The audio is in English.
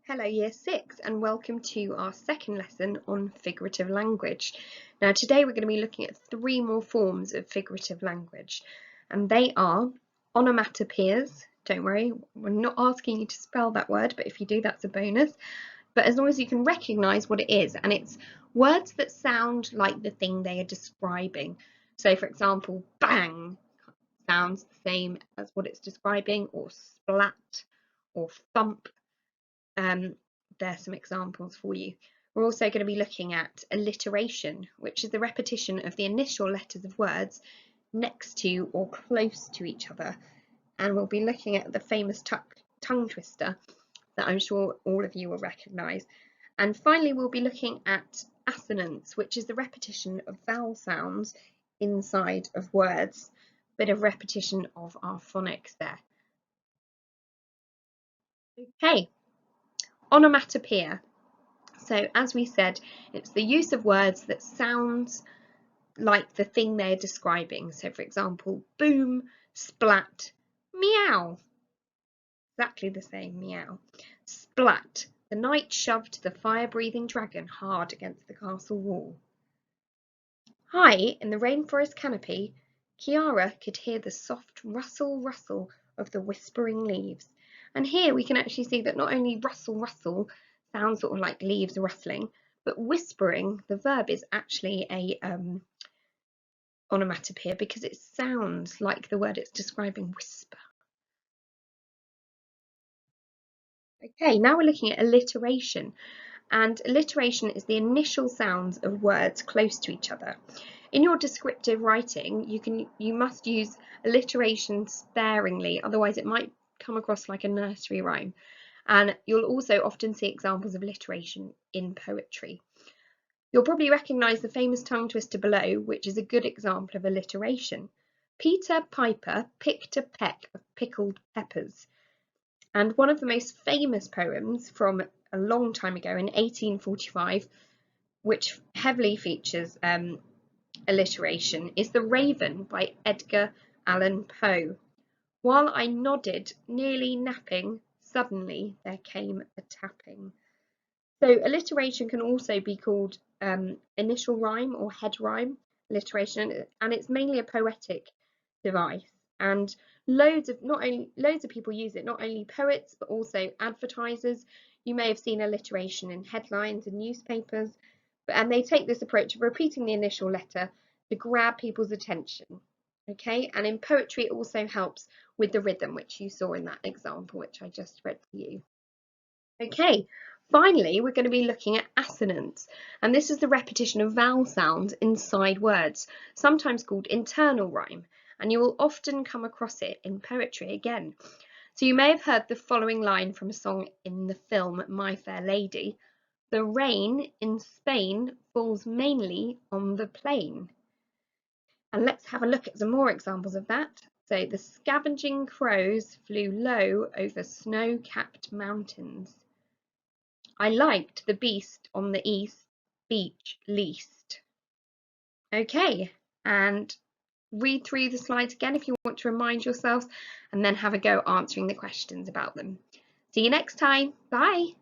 Hello Year 6 and welcome to our second lesson on figurative language. Now today we're going to be looking at three more forms of figurative language and they are onomatopoeias. Don't worry, we're not asking you to spell that word, but if you do that's a bonus. But as long as you can recognise what it is, and it's words that sound like the thing they are describing. So for example, bang sounds the same as what it's describing, or splat or thump. There's some examples for you. We're also going to be looking at alliteration, which is the repetition of the initial letters of words next to or close to each other. And we'll be looking at the famous tongue twister that I'm sure all of you will recognise. And finally, we'll be looking at assonance, which is the repetition of vowel sounds inside of words. Bit of repetition of our phonics there. Okay. Onomatopoeia. So as we said, it's the use of words that sounds like the thing they're describing. So for example, boom, splat, meow. Exactly the same, meow. Splat. The knight shoved the fire-breathing dragon hard against the castle wall. High in the rainforest canopy, Kiara could hear the soft rustle, rustle of the whispering leaves. And here we can actually see that not only rustle, rustle sounds sort of like leaves rustling, but whispering, the verb, is actually a onomatopoeia because it sounds like the word it's describing, whisper. Okay, now we're looking at alliteration. And alliteration is the initial sounds of words close to each other. In your descriptive writing, you must use alliteration sparingly, otherwise it might come across like a nursery rhyme. And you'll also often see examples of alliteration in poetry. You'll probably recognise the famous tongue twister below, which is a good example of alliteration. Peter Piper picked a peck of pickled peppers. And one of the most famous poems from a long time ago in 1845, which heavily features alliteration, is The Raven by Edgar Allan Poe. While I nodded, nearly napping, suddenly there came a tapping. So alliteration can also be called initial rhyme or head rhyme alliteration, and it's mainly a poetic device. And loads of people use it, not only poets but also advertisers. You may have seen alliteration in headlines in newspapers, and they take this approach of repeating the initial letter to grab people's attention. Okay, and in poetry it also helps with the rhythm, which you saw in that example which I just read to you. Okay, finally we're going to be looking at assonance, and this is the repetition of vowel sounds inside words, sometimes called internal rhyme, and you will often come across it in poetry again. So you may have heard the following line from a song in the film My Fair Lady: "The rain in Spain falls mainly on the plain." And let's have a look at some more examples of that. So the scavenging crows flew low over snow-capped mountains. I liked the beast on the east beach least. Okay, and read through the slides again if you want to remind yourselves, and then have a go answering the questions about them. See you next time. Bye.